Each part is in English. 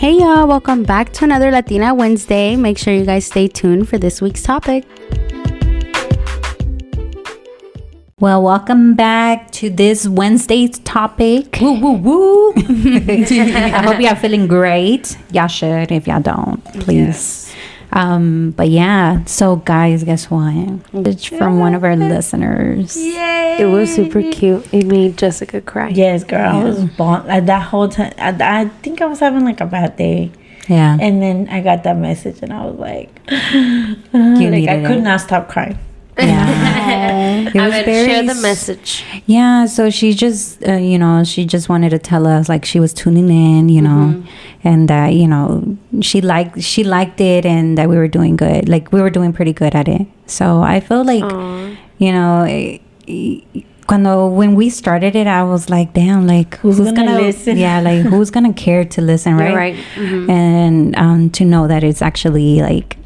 Hey y'all, welcome back to another Latina Wednesday. Make sure you guys stay tuned for this week's topic. Well, welcome back to this Wednesday's topic. Woo, woo, woo. I hope y'all feeling great. Y'all should. If y'all don't, please. Yes. But yeah, so guys, guess what? It's from one of our listeners. Yay! It was super cute. It made Jessica cry. Yes, girl. I was born that whole time. I think I was having like a bad day. Yeah. And then I got that message and I was like, I could not stop crying. Yeah. It was share the message. Yeah, so she just she just wanted to tell us like she was tuning in, and that she liked it and that we were doing good, like we were doing pretty good at it. So I feel like when we started it, I was like, damn, like who's gonna listen? Yeah, like who's gonna care to listen, right? Right. Mm-hmm. And to know that it's actually like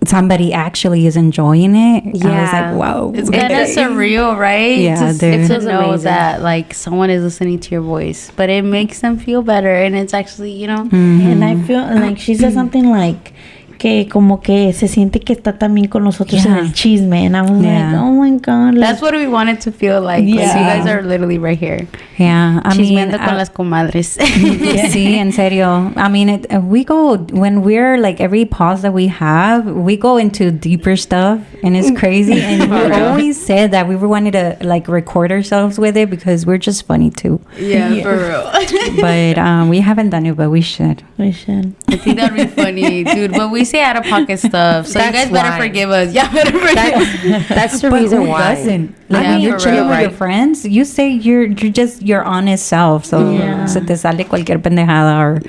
somebody actually is enjoying it. Yeah. I was like, wow. It's kind of surreal, right? Yeah, to know that like someone is listening to your voice, but it makes them feel better, and it's actually, Mm-hmm. And I feel like she said something like que como que se siente que está también con nosotros en el chisme, and I was like, oh my god, that's what we wanted to feel like. You guys are literally right here. Yeah, I mean, con las comadres. Sí, en serio. I mean, we go, when we're like every pause that we have, we go into deeper stuff, and it's crazy. And we always said that we wanted to like record ourselves with it because we're just funny too. Yeah. For real. But we haven't done it, but we should. We should. I think that'd be funny, dude. But we say out of pocket stuff, so that's you guys better forgive us. Yeah, better forgive. That's the reason why. Doesn't. Like when you're chilling with your friends, you say you're just your honest self. So se te sale cualquier pendejada or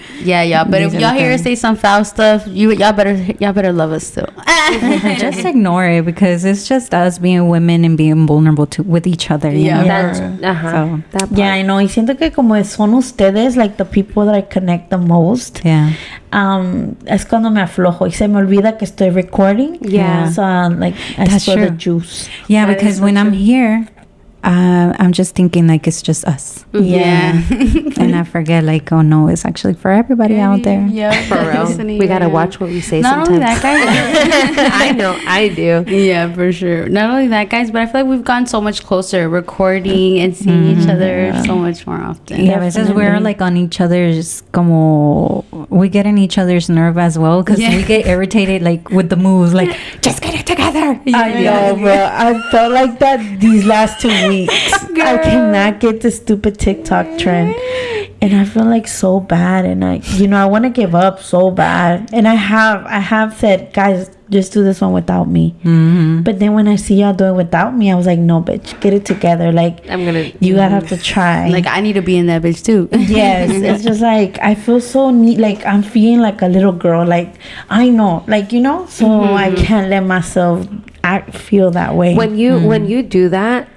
But if y'all hear us say some foul stuff, y'all better love us still. Just ignore it because it's just us being women and being vulnerable with each other. That's I know. Y siento que como son ustedes like the people that I connect the most. Yeah. Es cuando me aflojo y se me olvida que estoy recording. Yeah. So like I spill the juice. Yeah, because when I'm here, I'm just thinking like it's just us. Yeah. And I forget like, oh no, it's actually for everybody out there. Yeah, for real. We gotta watch what we say Not sometimes. only that, guys. I know, I do. Yeah, for sure. Not only that, guys, but I feel like we've gotten so much closer recording and seeing each other so much more often. Yeah, because we're like on each other's, como, we get in each other's nerve as well because we get irritated like with the moves, like, just get it together. I know, bro. I felt like that these last 2 weeks. I cannot get the stupid TikTok trend. And I feel like so bad. And I want to give up so bad. And I have said, guys, just do this one without me. Mm-hmm. But then when I see y'all doing without me, I was like, no, bitch, get it together. Like, you gotta have to try. Like, I need to be in that bitch too. Yes. It's just like, I feel so neat. Like, I'm feeling like a little girl. Like, I know. Like, so I can't let myself feel that way. When you do that,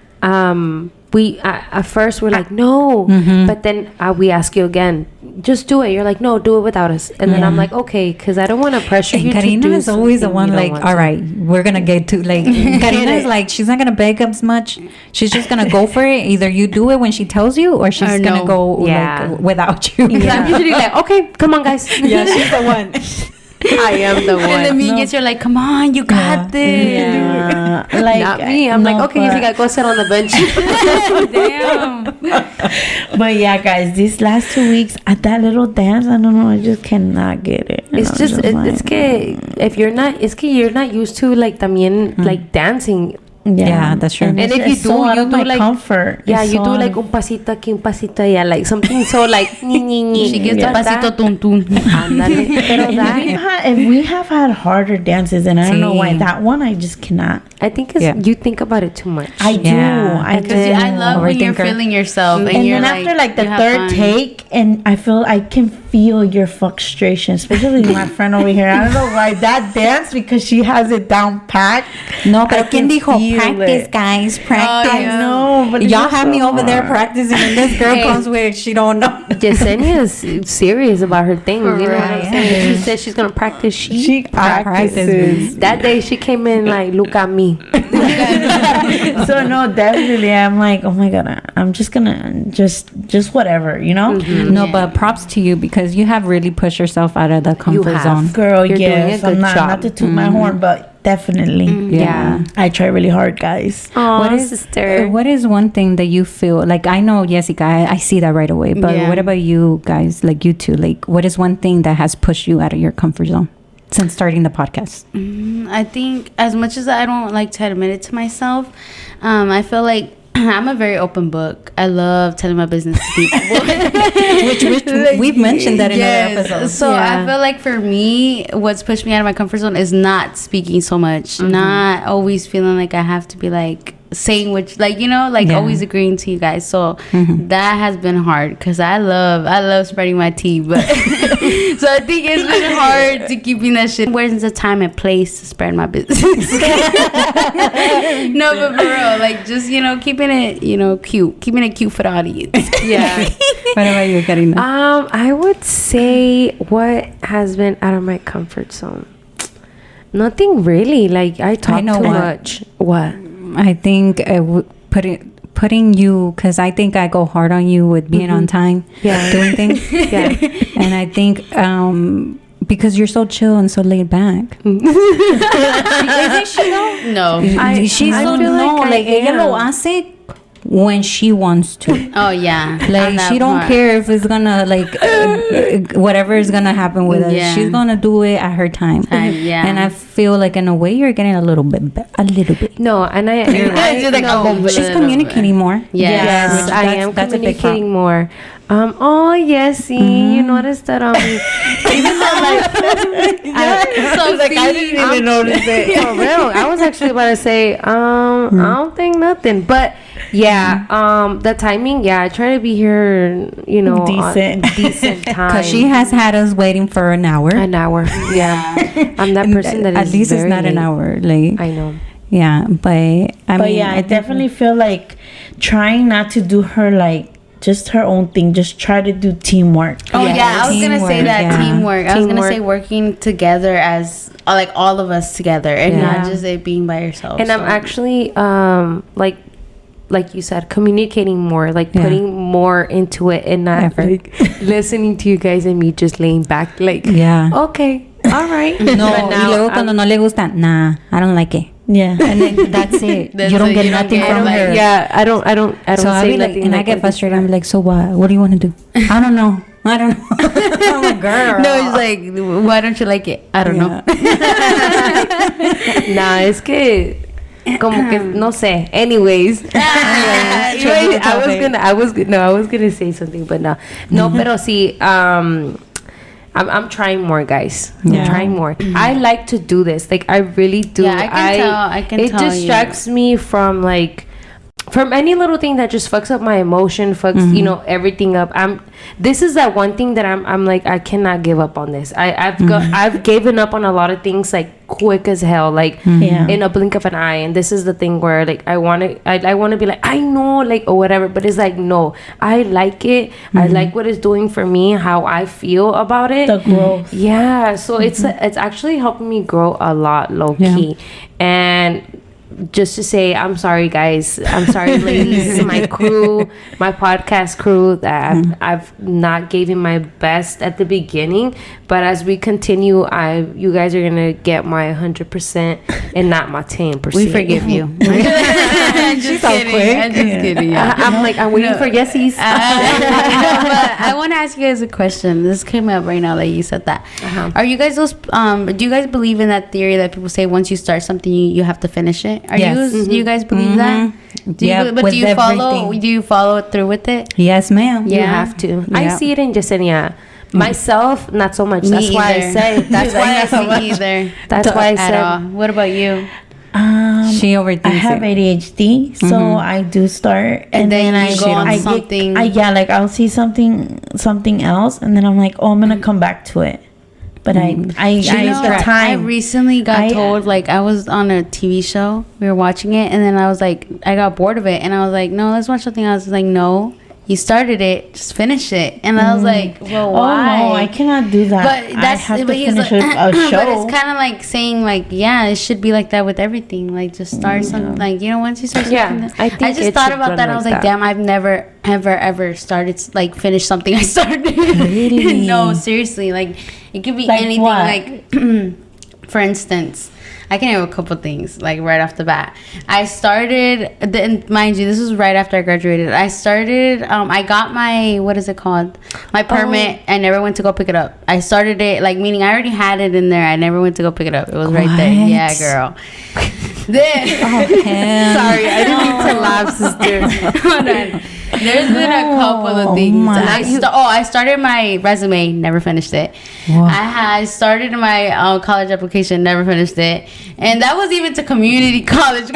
we at first we're like no, but then we ask you again, just do it. You're like, no, do it without us. And then I'm like, okay, because I don't want to pressure you. Karina to do is always the one like, all right, we're gonna get to like. Karina is like, she's not gonna beg as much. She's just gonna go for it. Either you do it when she tells you, or she's gonna go like without you. Yeah. I'm usually like, okay, come on, guys. Yeah, she's the one. I am the one. And then me gets you're like, come on, you got this. Yeah. Like, not me. I'm like, okay, you gotta go sit on the bench. Damn. But yeah, guys, these last 2 weeks at that little dance, I don't know, I just cannot get it. It's just it's que if you're not, it's que you're not used to like también like dancing. Yeah, that's true. And if you do, so you do like comfort. Yeah, it's you so do like un pasito aquí, un pasito allá, like something so like ni. She gets the pasito tun tun. Ándale. Pero if we have had harder dances, and I don't know why that one I just cannot. I think it's you think about it too much. I do. I love when you're feeling yourself, and you're then after like the third take, and I can feel your frustration, especially my friend over here. I don't know why that dance, because she has it down packed. No, pero ¿quién dijo practice, guys? Practice. I know, but y'all have me over there practicing, and this girl comes with she don't know. Yesenia is serious about her thing. You know what I'm saying? She said she's gonna practice. She practices. That day she came in like, look at me. So no, definitely, I'm like, oh my god, I'm just gonna just whatever, you know. No, but props to you because you have really pushed yourself out of the comfort have. zone. Girl, You're doing yes, a good I'm not job. to toot my horn, but definitely, Yeah. I try really hard, guys. Oh, What is what is one thing that you feel like? I know Jessica, I see that right away. But Yeah. what about you guys? Like you two, like what is one thing that has pushed you out of your comfort zone since starting the podcast? I think as much as I don't like to admit it to myself, I feel like I'm a very open book. I love telling my business to people. which we've mentioned that in other episodes. So I feel like for me, what's pushed me out of my comfort zone is not speaking so much, not always feeling like I have to be like saying which, like, you know, like always agreeing to you guys. So that has been hard because I love spreading my tea, but so I think it's been hard to keeping that shit. Where's the time and place to spread my business? No, but for real, like just, you know, keeping it, you know, keeping it cute for the audience. Yeah. What about you, Karina? I would say what has been out of my comfort zone. Nothing really. Like I talk know too what. much. What? I think putting you, because I think I go hard on you with being on time, doing things. Yeah. And I think because you're so chill and so laid back. Isn't she though? No. She's I so feel like I ella lo am. hace when she wants to. Oh yeah. Like she don't care if it's gonna like whatever is gonna happen with us. Yeah. She's gonna do it at her time. Yeah. And I feel like in a way you're getting a little bit. No, and I no, She's communicating more. Yes. Yes, I am that's a big communicating more. Oh, yes, you noticed that on me. Even though, like, I didn't even notice it. for real, I was actually about to say, I don't think nothing. But, yeah, the timing, I try to be here, you know, Decent. on decent time. Because she has had us waiting for an hour. An hour, yeah. I'm that person that is At least it's very not an late. hour late. I know. Yeah, but I mean, I definitely feel like trying not to do her like just her own thing. Just try to do teamwork. Oh yeah, I was gonna say Teamwork, that yeah. teamwork. I was gonna Teamwork. say working together as like all of us together, and Yeah. not just it being by yourself. And I'm actually like you said, communicating more, like Yeah. putting more into it, and not Effort. like listening to you guys and me just laying back, like okay, all right. No, But y now luego cuando no le gusta, nah, I don't like it. Yeah. And then that's it. That's you don't it. get You don't nothing get, from like, her. yeah, I don't So I'll say be like, nothing. and I like get that. frustrated. I'm like, so what? What do you want to do? I don't know. I'm a girl. no, it's like, why don't you like it? I don't know. Nah, es que como que no sé. Anyways, I was gonna say something, but no, pero sí. I'm trying more, guys. Yeah. I'm trying more. I like to do this. Like I really do. Yeah, I can It tell you. distracts me from like from any little thing that just fucks up my emotion, fucks you know everything up. This is that one thing that I'm like I cannot give up on this. I've given up on a lot of things like quick as hell, like in a blink of an eye. And this is the thing where like I want to be like I know like or whatever, but it's like no, I like it. I like what it's doing for me, how I feel about it. The growth. Yeah, so it's actually helping me grow a lot, low key. And just to say, I'm sorry, guys. I'm sorry, ladies. My crew, my podcast crew, that I've not given my best at the beginning. But as we continue, you guys are gonna get my 100% and not my 10%. We forgive you. I'm just kidding. I'm just kidding. Yeah. I'm waiting for yesies. But I want to ask you guys a question. This came up right now that you said that. Are you guys those? Do you guys believe in that theory that people say once you start something, you have to finish it? Are Yes. you guys believe that? Do with you follow? everything. Do you follow through with it? Yes, ma'am. You Yeah. have to. I Yeah. see it in Jasenia. Myself, not so much. Me That's why I either. say. That's why I see say. either. That's why I At said. all. What about you? She overthinks I have it. ADHD, so I do start, and then then you I go on I something. like I'll see something else, and then I'm like, oh, I'm gonna come back to it. But I the I time. recently got I- told, like, I was on a TV show. We were watching it, and then I was like, I got bored of it, and I was like, no, let's watch something else. It's like, no, you started it, just finish it. And I was like, well, why? Oh no, I cannot do that. But that's I have to but he's finish like, a show. But it's kind of like saying like, yeah, it should be like that with everything. Like just start something. Like, you know, once you start something. I think I just it thought should about run that. I was like, that. damn, I've never ever started like finished something I started. Really? No, seriously. Like it could be Like anything. what? Like for instance, I can have a couple things like right off the bat. I started, and mind you, this was right after I graduated. I started. I got my, what is it called? My permit. I never went to go pick it up. I started it like, meaning I already had it in there. I never went to go pick it up. It was right there. What? Yeah, girl. Then Sorry, I didn't mean to laugh, sister. hold on. There's been a couple of things. I started my resume, never finished it. I started my college application, never finished it, and that was even to community college.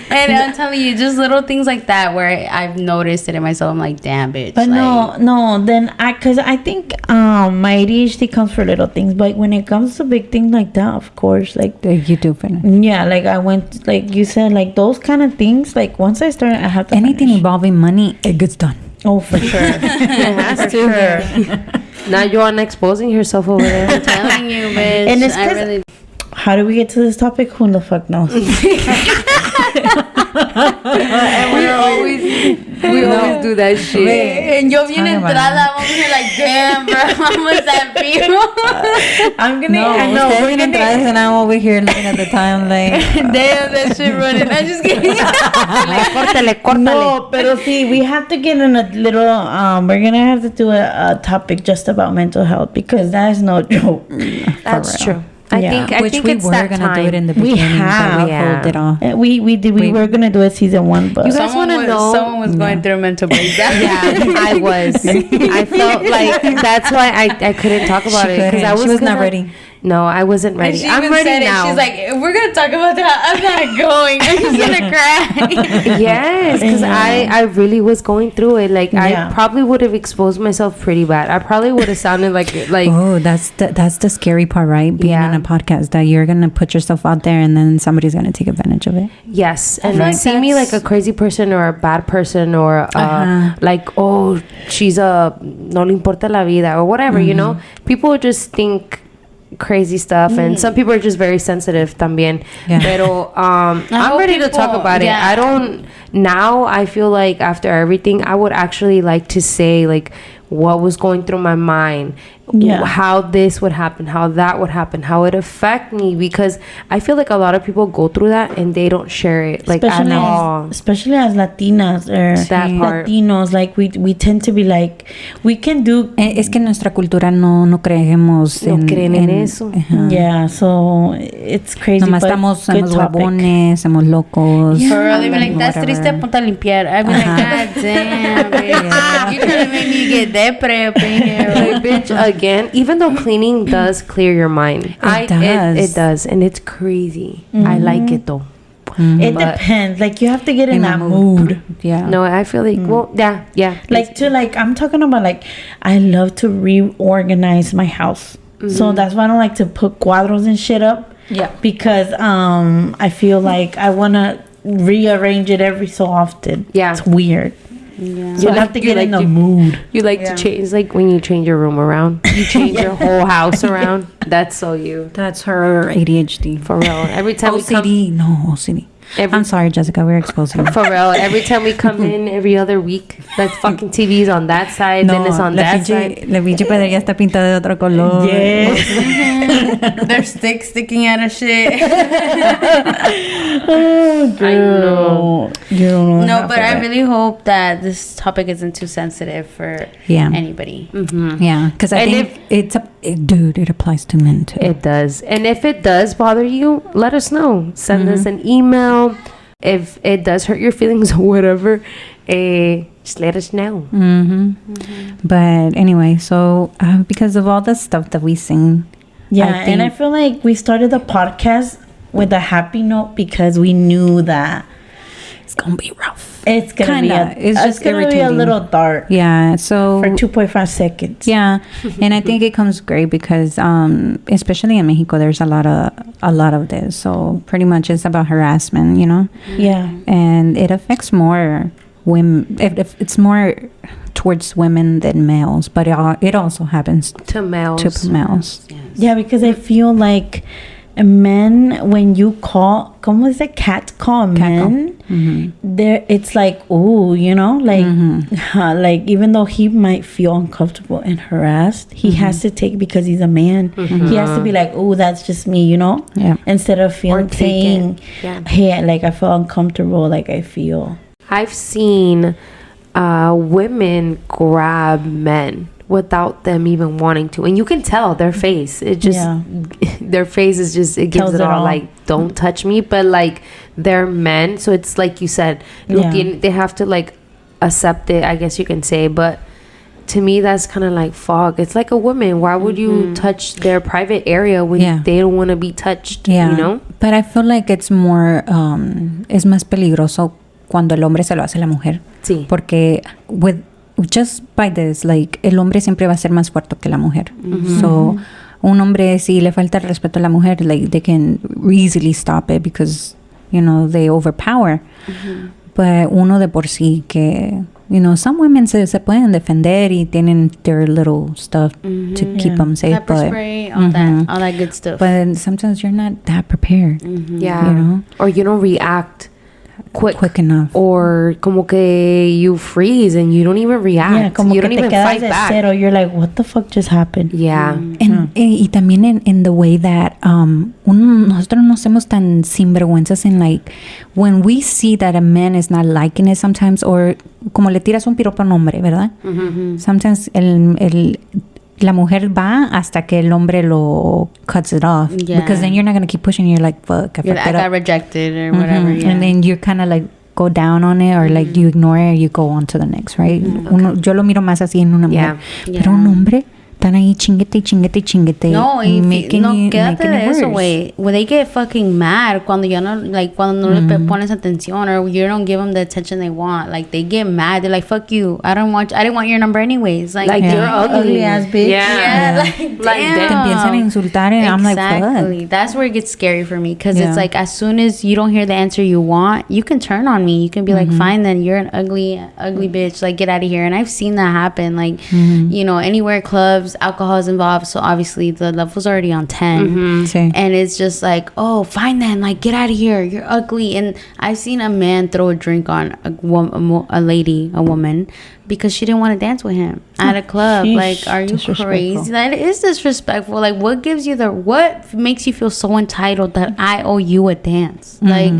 And I'm telling you, just little things like that where I've noticed it in myself. I'm like, damn, bitch. But like, no. Then because I think my ADHD comes for little things, but when it comes to big things like that, of course, like You do finish. yeah, like I went, like you said, like those kind of things. Like once I start, I have to Anything finish. involving money, it gets done. Oh, for sure. It has to. Now you're on exposing yourself over there. I'm telling you, bitch. And it's I 'cause- really. How do we get to this topic? Who the fuck knows? And we always do that shit. And yo bien Talking about entrada, I'm over here like, damn, bro, how was that feel? I'm gonna. No, I know. ustedes We're vienen gonna. atrás and I'm over here looking at the time like, Damn, that shit running. I'm just kidding. Córtale. No, pero sí, we have to get in a little. We're gonna have to do a topic just about mental health because that is no joke. That's real. true. I Yeah. think which we it's were that gonna time. do it in the We beginning, have. but we Yeah. pulled it off. We did. We were gonna do it season 1, but You guys wanna know? Someone was going through a mental breakdown. Yeah, I was. I felt like that's why I couldn't talk about it because I She was not gonna- ready. No, I wasn't And ready. she I'm even ready said it. now. She's like, if we're gonna talk about that, I'm not going. I'm just gonna cry. Yes, because I really was going through it. Like Yeah. I probably would have exposed myself pretty bad. I probably would have sounded like Oh, that's the scary part, right? Being Yeah. in a podcast, that you're gonna put yourself out there and then somebody's gonna take advantage of it. yes, I and feel like see me like that's- a crazy person or a bad person or like, oh, she's a no le importa la vida or whatever. You know, people just think crazy stuff, and some people are just very sensitive también. Yeah. Pero I'm hope ready to talk people- about it. yeah. I don't now. I feel like after everything, I would actually like to say like what was going through my mind, Yeah. how this would happen, how that would happen, how it affect me, because I feel like a lot of people go through that and they don't share it like at all. especially as Latinas or That part. Latinos, like we tend to be like we can do. Es que nuestra cultura no creemos No creen en eso. Ajá. Yeah, so it's crazy. Nomás but somos good topic. huevones, somos locos. For real, they be like, that's whatever. triste, ponte a limpiar. I'd be like, God damn, bitch. You trying to make me get depre up in here. Like, bitch, again, even though cleaning does clear your mind, does. it does, and it's crazy. I like it though. It But- depends. Like you have to get in In that a mood. Yeah. No, I feel like well, yeah. Like to like I'm talking about like I love to reorganize my house. So that's why I don't like to put cuadros and shit up. Yeah. Because I feel like I wanna rearrange it every so often. Yeah. It's weird. Yeah. So you have to get in the mood. You like to change, like when you change your room around, you change your whole house around. That's so you, That's her ADHD. for real. Every time we come, OCD. No, OCD. Every- I'm sorry, Jessica. We're exposing you. for real. Every time we come in, every other week, that fucking TV's on that side, then it's on that side. La pinche pared está pintada de otro color. Yes. There's sticks sticking out of shit. Oh, girl. You don't know. No, half but of I it. really hope that this topic isn't too sensitive for Yeah. anybody. Yeah, because I And think dude, it applies to men too. It does. And if it does bother you, let us know. Send us an email. If it does hurt your feelings or whatever, just let us know. But anyway, so because of all the stuff that we sing, Yeah, I and I think- feel like we started the podcast with a happy note because we knew that it's gonna be rough. it's gonna Kinda. be It's it's just gonna be a irritating. little dark Yeah, so for 2.5 seconds. yeah, and I think it comes great because especially in Mexico, there's a lot of this. So pretty much it's about harassment, you know, Yeah. and it affects more women. If it's more towards women than males, but it also happens to males. Yeah, because I feel like men, when you call, ¿cómo is it? Catcall men. There, it's like, ooh, you know, like, like even though he might feel uncomfortable and harassed, he has to take, because he's a man. He has to be like, ooh, that's just me, you know. Yeah. Instead of saying, hey, like I feel uncomfortable, like I feel. I've seen women grab men without them even wanting to, and you can tell their face. It just their face is just, it gives it all like, don't touch me. But like, they're men, so it's like you said, they have to like accept it, I guess you can say. But to me, that's kind of like fog. It's like a woman. Why would you touch their private area when they don't want to be touched? You know. But I feel like it's more es más peligroso cuando el hombre se lo hace a la mujer. Sí. Porque just by this, like, el hombre siempre va a ser más fuerte que la mujer. So, un hombre, si le falta el respeto a la mujer, like, they can easily stop it because, you know, they overpower. But uno de por sí que, you know, some women se pueden defender y tienen their little stuff to keep them safe. Pepper spray, all that good stuff. But sometimes you're not that prepared. Yeah. You know? Or you don't react quick enough, or como que you freeze and you don't even react. Yeah, como you que don't te even quedas fight de back. cero. You're like, what the fuck just happened? Yeah. And y también in the way that nosotros no somos tan sinvergüenzas in, like, when we see that a man is not liking it sometimes, or como le tiras un piropo a un hombre, ¿verdad? Sometimes la mujer va hasta que el hombre lo cuts it off. Because then you're not going to keep pushing. You're like, fuck, I got rejected or whatever. And then you kind of like go down on it, or like you ignore it, or you go on to the next, right? Yo lo miro más así en una mujer. Pero un hombre, están ahí chinguete. No, quédate de eso, güey. When they get fucking mad cuando ya no, like, cuando no le pones atención, or you don't give them the attention they want. Like, they get mad. They're like, fuck you. I didn't want your number anyways. Like you're ugly ass bitch. Yeah, like, damn. Te empiezan a insultar, and I'm like, fuck. That's where it gets scary for me, because it's like, as soon as you don't hear the answer you want, you can turn on me. You can be like, fine, then you're an ugly bitch. Like, get out of here. And I've seen that happen. Like, you know, anywhere, clubs, alcohol is involved, so obviously the level's already on 10. And it's just like, oh, fine then, like, get out of here, you're ugly. And I've seen a man throw a drink on a woman, because she didn't want to dance with him at a club. Like, are you crazy? That is disrespectful. Like, what makes you feel so entitled that I owe you a dance? Like,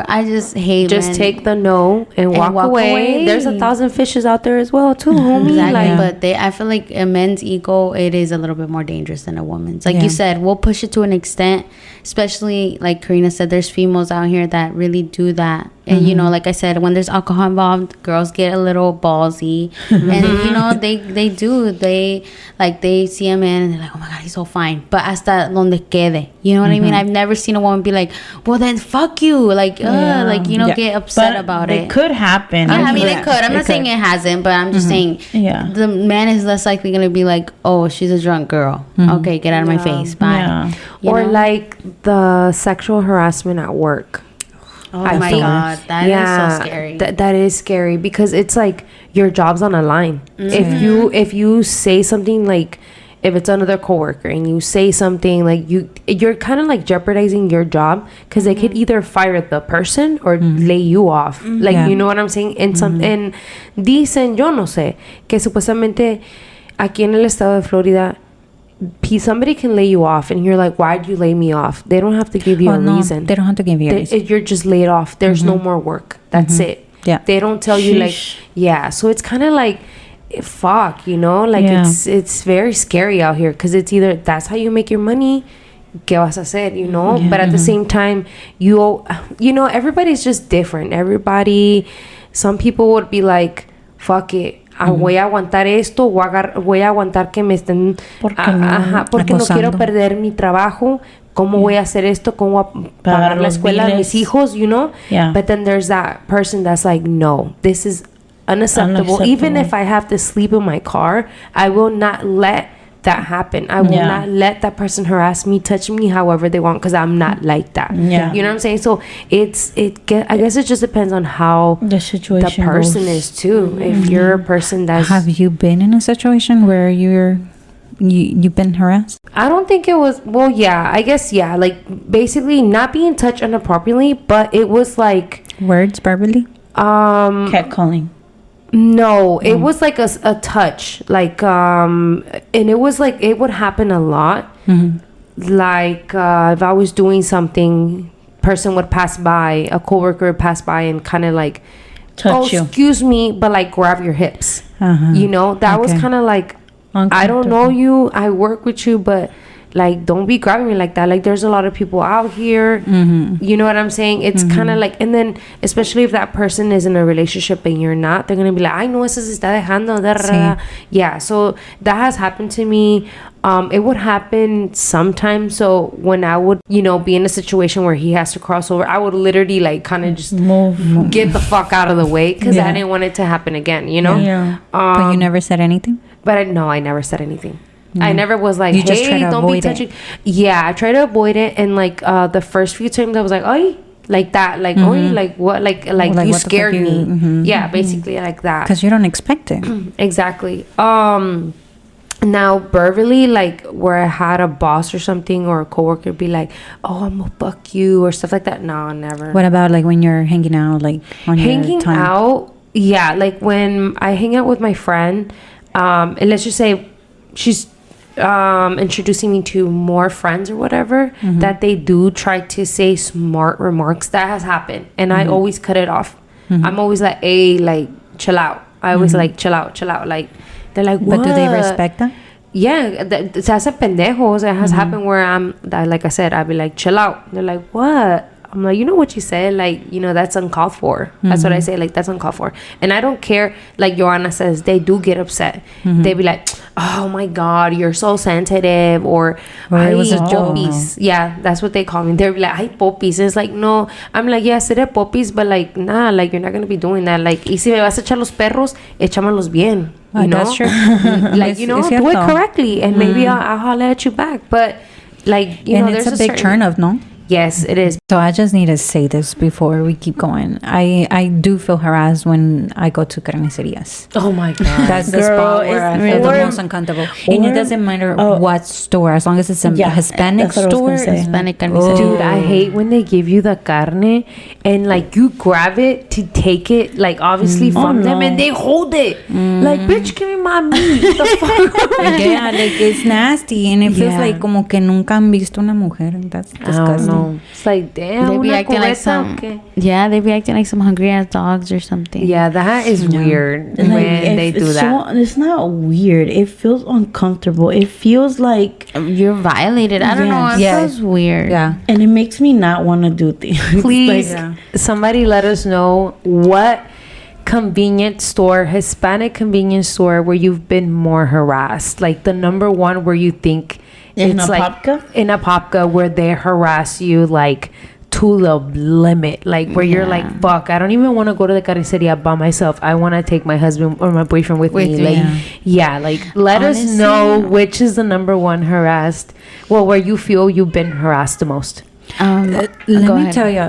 I just hate just men. take the no and walk away. There's 1,000 fishes out there as well too, homie. Exactly. But I feel like a men's ego, it is a little bit more dangerous than a woman's. Like you said, we'll push it to an extent, especially like Karina said, there's females out here that really do that. And you know, like I said, when there's alcohol involved, girls get a little ballsy. And you know, they see a man and they're like, oh my god, he's so fine, but hasta donde quede, you know what I mean? I've never seen a woman be like, well then fuck you, like like, you know, get upset about it. It could happen. I mean, it could. I'm not saying it hasn't, but I'm just saying the man is less likely gonna be like, oh, she's a drunk girl, okay, get out of my face, bye. Or like the sexual harassment at work. Oh my god, that is so scary. That is scary, because it's like your job's on a line. If you say something, like if it's another coworker and you say something, like you're kind of like jeopardizing your job, because they could either fire the person or lay you off. Like, you know what I'm saying? And and dicen, yo no sé, que supuestamente aquí en el estado de Florida, somebody can lay you off, and you're like, why'd you lay me off? They don't have to give you a reason. They don't have to give you a reason. You're just laid off. There's no more work. That's it. Yeah. They don't tell you, like, so it's kind of like, fuck, you know, like it's very scary out here, because it's either that's how you make your money, ¿qué vas a hacer, you know? But at the same time, you know, everybody's just different. Some people would be like, fuck it, voy a aguantar esto, voy a aguantar que me estén porque no quiero perder mi trabajo. ¿Cómo voy a hacer esto? ¿Cómo voy a pagar la escuela a mis hijos? You know? But then there's that person that's like, no, this is unacceptable. Even if I have to sleep in my car, I will not let that happen. I will not let that person harass me, touch me however they want, because I'm not like that. Yeah. You know what I'm saying? So I guess it just depends on how the situation the person goes. is too. If you're a person that's... Have you been in a situation where you've been harassed? I don't think it was... Well, yeah, I guess, yeah. Like, basically not being touched inappropriately, but it was like... Words verbally? Catcalling. No, it was like a touch. Like, and it was like, it would happen a lot. Like, if I was doing something, person would pass by, a coworker would pass by and kind of like... Touch you. Excuse me, but like grab your hips. You know, that was kind of like... I don't know you, I work with you, but like don't be grabbing me like that. Like there's a lot of people out here. You know what I'm saying? It's kind of like, and then especially if that person is in a relationship and you're not, they're gonna be like, ay no, eso se está dejando. Sí. Yeah, so that has happened to me. It would happen sometimes. So when I would, you know, be in a situation where he has to cross over, I would literally like kind of just get the fuck out of the way, because I didn't want it to happen again, you know? But you never said anything? But I never said anything. I never was like, you just hey, don't be touching. Yeah, I try to avoid it. And like the first few times I was like, oi, like that, like oi, like what, like you scared me. Yeah, basically like that. Because you don't expect it. Exactly. Now verbally, like where I had a boss or something or a coworker be like, oh, I'm gonna fuck you or stuff like that. No, never. What about like when you're hanging out, like on hanging your time? out? Yeah, like when I hang out with my friend, and let's just say she's introducing me to more friends or whatever, that they do try to say smart remarks. That has happened, and I always cut it off. I'm always like, hey, like chill out. I always like chill out. Like they're like, what? But do they respect that? Yeah, se hace pendejos. It has happened where like I said, I'd be like, chill out. They're like, what? I'm like, you know what you said? Like, you know, that's uncalled for. That's what I say. Like, that's uncalled for. And I don't care. Like Joanna says, they do get upset. They be like, oh my God, you're so sensitive. Or it was a joke. Poppies. Yeah, that's what they call me. They're like, ay, poppies. It's like, no. I'm like, yeah, seré poppies, but like, nah, like, you're not going to be doing that. Like, y si me vas a echar los perros, échamelos bien. You know? That's true. Like, you know, do it correctly. And maybe I'll holler at you back. But, like, you know, it's there's a big turn off, no? Yes, it is. So I just need to say this before we keep going. I do feel harassed when I go to carnicerias. Oh my God. That's the spot where I feel the most uncomfortable. And it doesn't matter what store, as long as it's a Hispanic store. Hispanic carniceria. Dude, I hate when they give you the carne and like you grab it to take it, like obviously from them, and they hold it. Like, bitch, give me my meat. The fuck? Yeah, like it's nasty, and it feels like como que nunca han visto una mujer. That's disgusting. It's like, damn, they be acting like some they be acting like some hungry ass dogs or something. Yeah, that is weird when they do that. It's not weird. It feels uncomfortable. It feels like you're violated. I don't know. It feels weird. Yeah, and it makes me not want to do things. Please, somebody let us know what convenience store, Hispanic convenience store, where you've been more harassed. Like the number one where you think it's like in a popka where they harass you like to the limit, like where you're like, fuck, I don't even want to go to the carniceria by myself. I want to take my husband or my boyfriend with me. Like, like let us know which is the number one harassed. Well, where you feel you've been harassed the most. Let me tell you,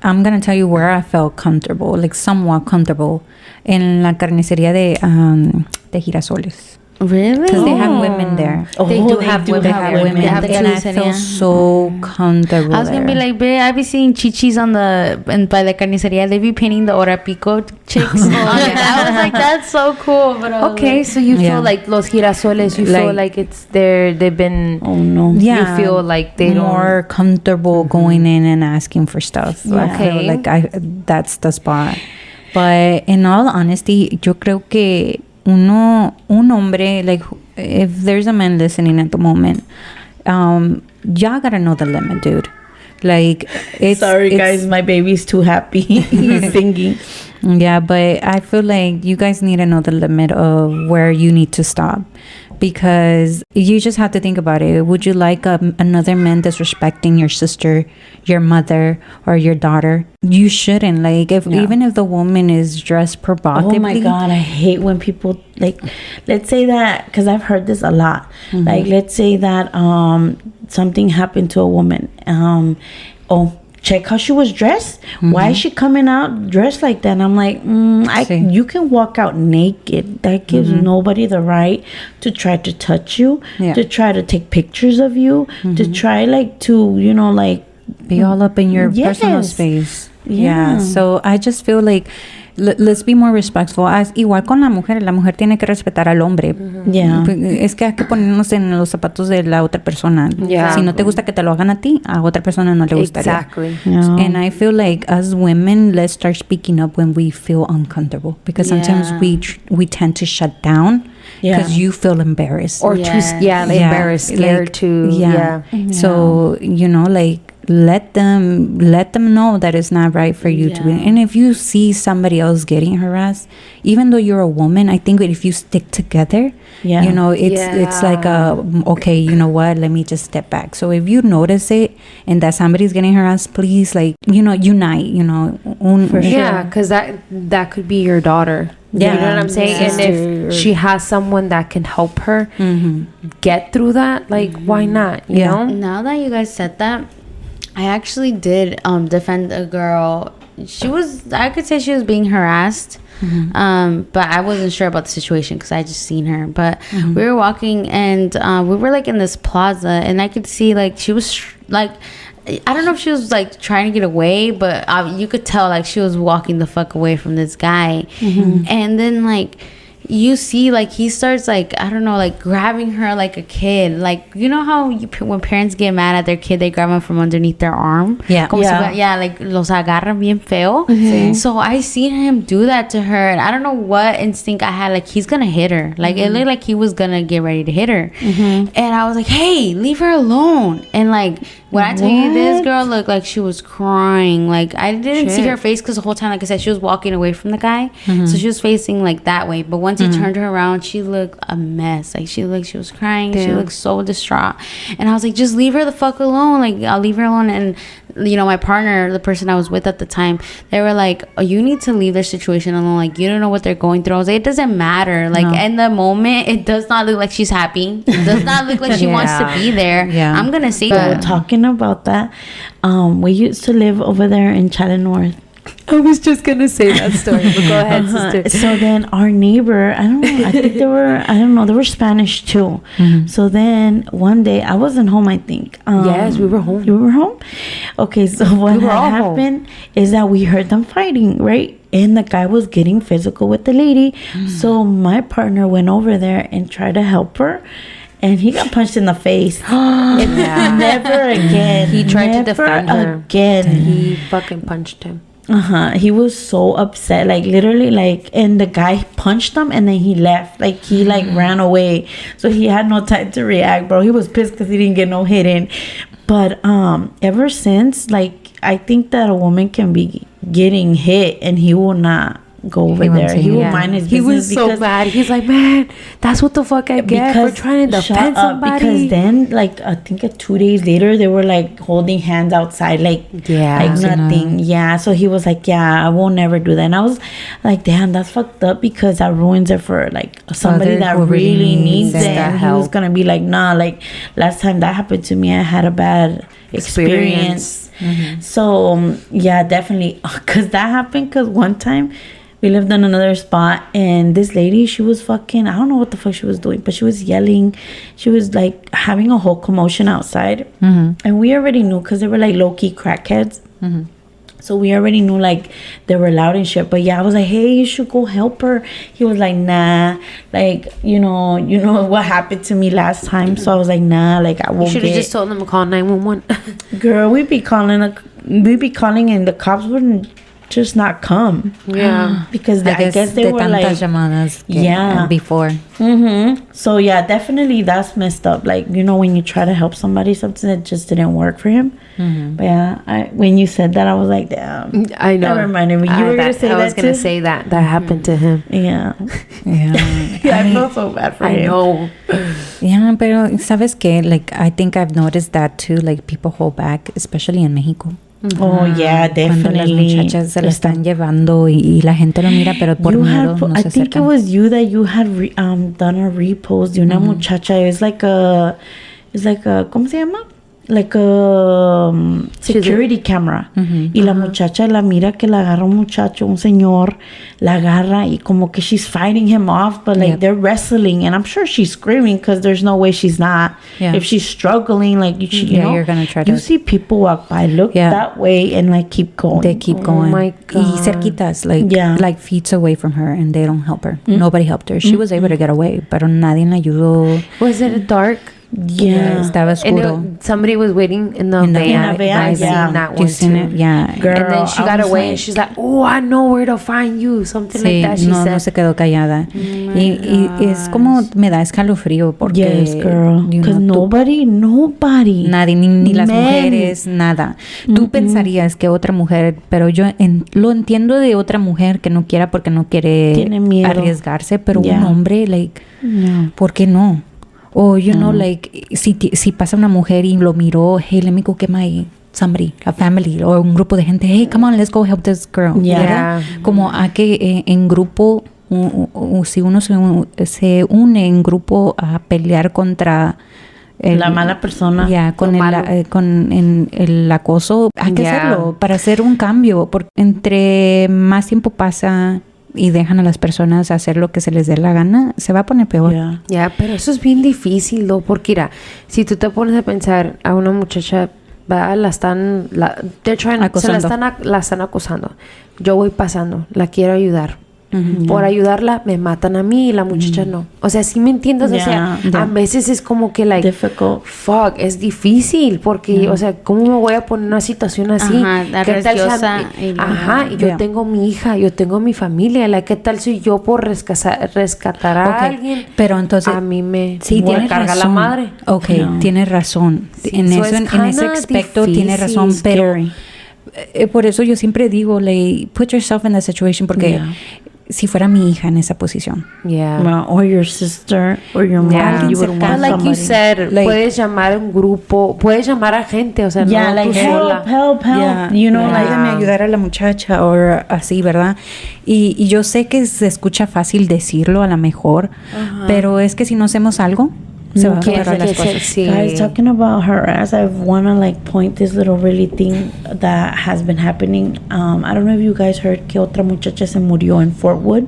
I'm gonna tell you where I felt comfortable, like somewhat comfortable, in la carniceria de Girasoles. Really? Because they have women there. They do have women. They have and I feel so comfortable. I was gonna be like, babe, I be seeing chichis by the carniceria. They be painting the hora pico chicks. I was like, that's so cool. But okay, so you feel like los girasoles, you feel like it's there. They've been. Oh no. Yeah. You feel like they more comfortable going in and asking for stuff. Yeah. Okay. I feel like that's the spot. But in all honesty, yo creo que un hombre, like if there's a man listening at the moment, y'all gotta know the limit, dude. Like, it's guys, my baby's too happy. He's singing. Yeah, but I feel like you guys need to know the limit of where you need to stop, because you just have to think about it. Would you like another man disrespecting your sister, your mother, or your daughter? You shouldn't. Like, even if the woman is dressed provocatively. Oh my God, I hate when people, like, let's say that, because I've heard this a lot. Like, let's say that something happened to a woman. Check how she was dressed. Why is she coming out dressed like that? And I'm like, you can walk out naked. That gives nobody the right to try to touch you, to try to take pictures of you, to try to, like, be all up in your personal space. Yeah. So I just feel like let's be more respectful. Igual con la mujer tiene que respetar al hombre. Es que hay que ponernos en los zapatos de la otra persona. Si no te gusta que te lo hagan a ti, a otra persona no le gustaría. Exactly. And I feel like as women, let's start speaking up when we feel uncomfortable, because sometimes we tend to shut down because you feel embarrassed or embarrassed, scared to. So like, let them know that it's not right for you to be. And if you see somebody else getting harassed, even though you're a woman, I think if you stick together, it's like okay, you know what, let me just step back. So if you notice it and that somebody's getting harassed, please, like, unite, for sure, because that could be your daughter. You know what I'm saying? And if she has someone that can help her get through that, like, why not? You know? Now that you guys said that, I actually did defend a girl. I could say she was being harassed, but I wasn't sure about the situation because I just seen her. But we were walking and we were like in this plaza, and I could see like she was like, I don't know if she was like trying to get away, but you could tell like she was walking the fuck away from this guy. And then like you see like he starts like, I don't know, like grabbing her like a kid. Like, you know how when parents get mad at their kid, they grab them from underneath their arm? Like los agarran bien feo. So I seen him do that to her, and I don't know what instinct I had, like he's gonna hit her. Like it looked like he was gonna get ready to hit her. And I was like, hey, leave her alone. And like when I tell you, this girl looked like she was crying. Like I didn't see her face because the whole time, like I said, she was walking away from the guy. So she was facing like that way. But once he turned her around, she looked a mess. Like she was crying. Damn. She looked so distraught. And I was like, just leave her the fuck alone. Like I'll leave her alone. And my partner, the person I was with at the time, they were like, oh, you need to leave their situation alone. Like you don't know what they're going through. I was like, it doesn't matter. Like in the moment, it does not look like she's happy. It does not look like she wants to be there. I'm gonna say that. We're talking about that. We used to live over there in Chatham North. I was just gonna say that story, but go ahead, sister. So then our neighbor, I don't know, I think they were Spanish too. So then one day I wasn't home, I think. Yes, we were home. You were home? Okay, so what happened is that we heard them fighting, right? And the guy was getting physical with the lady. So my partner went over there and tried to help her. And he got punched in the face. Never again. He tried to defend her. Again. He fucking punched him. He was so upset, like literally, like, and the guy punched him and then he left, like he like ran away, so he had no time to react, bro. He was pissed because he didn't get no hit in. But ever since, like, I think that a woman can be getting hit and he will not go over there. He will mind his business. He was so mad. He's like, man, that's what the fuck I get for trying to defend somebody. Because then, like, I think 2 days later, they were like holding hands outside, like nothing. Yeah. So he was like, yeah, I will never do that. And I was like, damn, that's fucked up, because that ruins it for like somebody that really needs it. And he was gonna be like, nah, like last time that happened to me, I had a bad experience. So yeah, definitely, because that happened. Because one time we lived in another spot, and this lady, she was fucking, I don't know what the fuck she was doing, but she was yelling. She was like having a whole commotion outside. And we already knew, because they were like low-key crackheads. So we already knew like they were loud and shit. But yeah, I was like, hey, you should go help her. He was like, nah, like, you know what happened to me last time. So I was like, nah, like I won't. You should have just told them to call 911. Girl, we'd be calling and the cops wouldn't just not come. Yeah. Because I guess they de were tantas like, llamadas before. So yeah, definitely that's messed up. Like, you know, when you try to help somebody, something that just didn't work for him. But yeah, when you said that, I was like, damn. I know. That reminded me. You were gonna say that I was gonna too? say that happened to him. Yeah. Yeah. I feel so bad for I him. know. Yeah, pero sabes que, like, I think I've noticed that too. Like, people hold back, especially in Mexico. Oh yeah, Cuando las definitely. muchachas se la están llevando y la gente lo mira, pero por You miedo had, no I se think it acercan. was you that you had done a repost de una muchacha. It's like a, ¿cómo se llama? Like a security camera. Y la muchacha la mira que la agarra un muchacho, un señor, la agarra y como que she's fighting him off, but like they're wrestling, and I'm sure she's screaming because there's no way she's not. Yeah. If she's struggling, like you know, you're gonna try you to- see people walk by, look that way, and like keep going. They keep going. my God. Y cerquitas, like feet away from her, and they don't help her. Nobody helped her. She was able to get away, pero nadie la ayudó. Was it dark? Yeah. Estaba oscuro. And somebody was waiting in the van. van, I seen yeah. that You one seen too. it? Yeah. Girl, And then she I got was away like- and she's like, oh, I know where to find you. Something Sí, like that, she no said. se quedó callada. Y es como, me da escalofrío porque... Yes, girl. you Because know, nobody. nadie, ni las Men. mujeres, nada. Tú pensarías que otra mujer, pero yo lo entiendo de otra mujer que no quiera porque no quiere Tiene miedo. arriesgarse, pero Yeah. un hombre, like, No. ¿por qué no? O, you know, like, si pasa una mujer y lo miró, hey, let me go get my somebody, a family, o un grupo de gente, hey, come on, let's go help this girl. Yeah. ¿Verdad? Como a que en grupo, si uno se une en grupo a pelear contra... La mala persona. Ya, con Lo el, malo. con el acoso, hay que Yeah. hacerlo para hacer un cambio, porque entre más tiempo pasa y dejan a las personas hacer lo que se les dé la gana, se va a poner peor. Yeah. Ya, pero eso es bien difícil, ¿no? Porque mira, si tú te pones a pensar a una muchacha, va, la están Acosando. la están acosando. Yo voy pasando, la quiero ayudar. Por ayudarla me matan a mí y la muchacha no. O sea, ¿sí me entiendes? O sea, Yeah. a veces es como que like Difficult. fuck, es difícil porque, o sea, ¿cómo me voy a poner en una situación así? Ajá, ¿Qué tal si arriesgosa y luego- y yo tengo mi hija, yo tengo mi familia, ¿qué tal si yo por rescatar a Ok, alguien? pero entonces A mí me sí voy a tienes cargar razón. la madre. Ok, No. tienes razón. Sí, en so eso, es en ese kinda aspecto tienes difícil, razón, pero scary. por eso yo siempre digo, like, put yourself in that situation, porque Yeah. si fuera mi hija en esa posición, Yeah. Well, or your sister or your mom. Yeah. You would But want But like you somebody. said, Like- puedes llamar a un grupo, puedes llamar a gente, o sea, Yeah, no like tú help, sola. help. Yeah. You know, Yeah. like ayúdame a ayudar a la muchacha o así, ¿verdad? Y yo sé que se escucha fácil decirlo a lo mejor, pero es que si no hacemos algo, se van a ¿Qué- agarrar las qué- cosas. sí. Guys, talking about harass, I want to like point this little really thing that has been happening. I don't know if you guys heard que otra muchacha se murió in Fort Wood.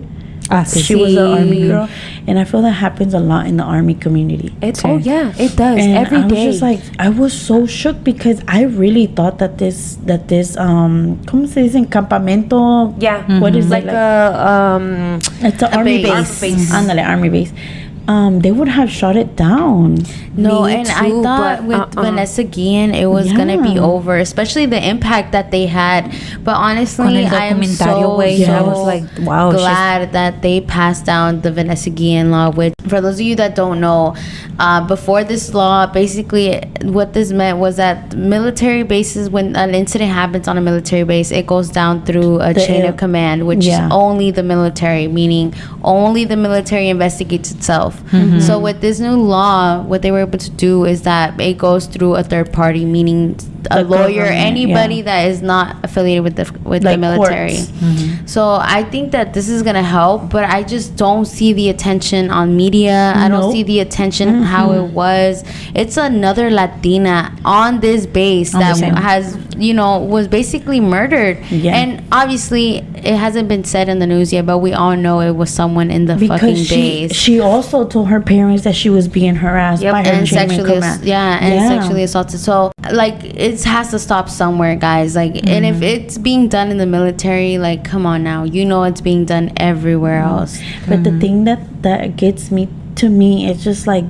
Ah, sí. She was an army girl, and I feel that happens a lot in the army community. Oh yeah, it does And every I was day. just like, I was so shook because I really thought that this ¿cómo se dice? Campamento. yeah, What is like it? a It's an army base. base. Ándale, army base. They would have shut it down. No, Me and I too, thought but, with Vanessa Guillen it was gonna be Yeah. over, especially the impact that they had. But Con honestly, el I am documentario, so, güey, so I was like, wow, she's- glad that they passed down the Vanessa Guillen law. Which, for those of you that don't know, before this law, basically what this meant was that military bases, when an incident happens on a military base, it goes down through a chain of command, which Yeah. is only the military, meaning only the military investigates itself. So with this new law, what they were able to do is that it goes through a third party, meaning a The lawyer, government, anybody yeah. that is not affiliated with the Like military. courts. So I think that this is gonna help, but I just don't see the attention on media. I don't Nope. see the attention how it was. It's another Latina on this base On the that same. has, was basically murdered. Yeah. And obviously it hasn't been said in the news yet, but we all know it was someone in the fucking Because base. she also told her parents that she was being harassed by her And chain of sexually, command. and sexually assaulted. So, like, it has to stop somewhere, guys. Like, and if it's being done in the military, like, come on now, it's being done everywhere else. But the thing that gets me to me, it's just like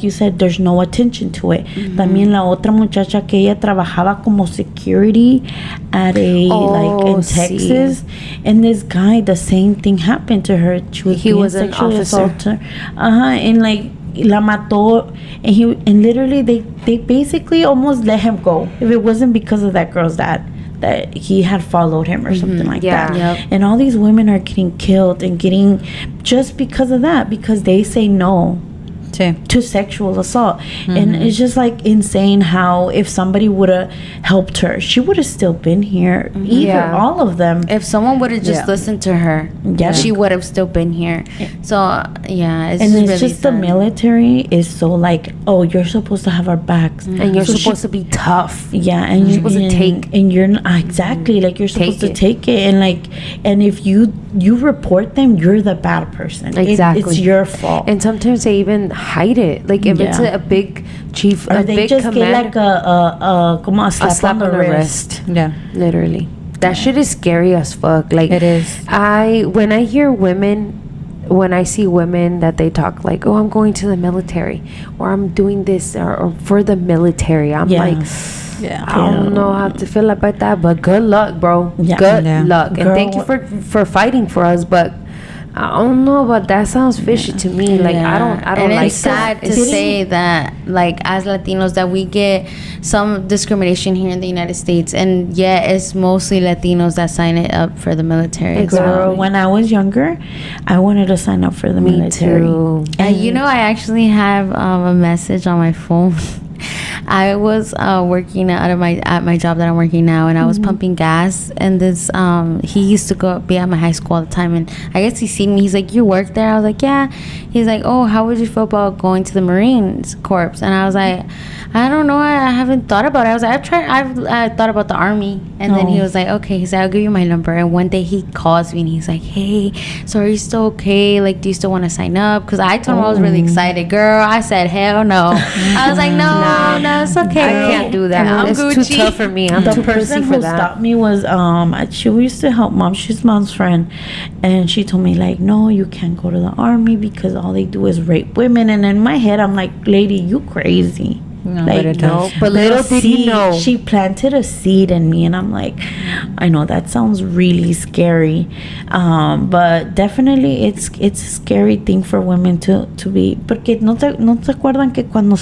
you said, there's no attention to it. También la otra muchacha que ella trabajaba como security at in Texas, and this guy, the same thing happened to her. He was an officer. And like la mató, and literally they basically almost let him go if it wasn't because of that girl's dad, that he had followed him or something like that. Yep. And all these women are getting killed and getting just because of that, because they say no to sexual assault. And it's just like insane how if somebody would have helped her, she would have still been here. All of them. If someone would have just listened to her, she would have still been here. So it's it's really just sad. the military is so like, oh, you're supposed to have our backs, and you're supposed to be tough. And you're supposed to take, and you're exactly like you're supposed to take it, and if you report them, you're the bad person. Exactly, it's your fault. And sometimes they even hide it. Like if it's a big chief, or a they big just commander, get like a slap on the wrist. Yeah, literally. That shit is scary as fuck. Like it is. When I hear women, when I see women that they talk like, oh, I'm going to the military, or I'm doing this, or for the military, I'm like, I don't know how to feel about that, but good luck, bro. Good luck. And thank you for fighting for us, but I don't know, but that sounds fishy to me. Like I don't and like it's sad to say that, like, as Latinos, that we get some discrimination here in the United States, and it's mostly Latinos that sign it up for the military. Girl, when I was younger, I wanted to sign up for the military. Too. And I actually have a message on my phone. I was working at my job that I'm working now, and I was pumping gas, and this he used to be at my high school all the time, and I guess he seen me. He's like, "You work there?" I was like, "Yeah." He's like, "Oh, how would you feel about going to the Marines Corps?" And I was like, "I don't know. I haven't thought about it." I was like, I've thought about the Army." And then he was like, "Okay." He said, "I'll give you my number." And one day he calls me and he's like, "Hey, so are you still okay? Like, do you still want to sign up?" Because I told him I was really excited. Girl, I said, "Hell no." I was like, no, it's okay. I can't do that. It's Gucci. too tough for me. I'm too pussy for that. The person who stopped me was she used to help mom. She's mom's friend, and she told me like, "No, you can't go to the Army because all they do is rape women." And in my head, I'm like, "Lady, you crazy." But little did he know, she planted a seed in me, and I'm like, I know that sounds really scary, but definitely it's a scary thing for women to be, porque no te acuerdan que cuando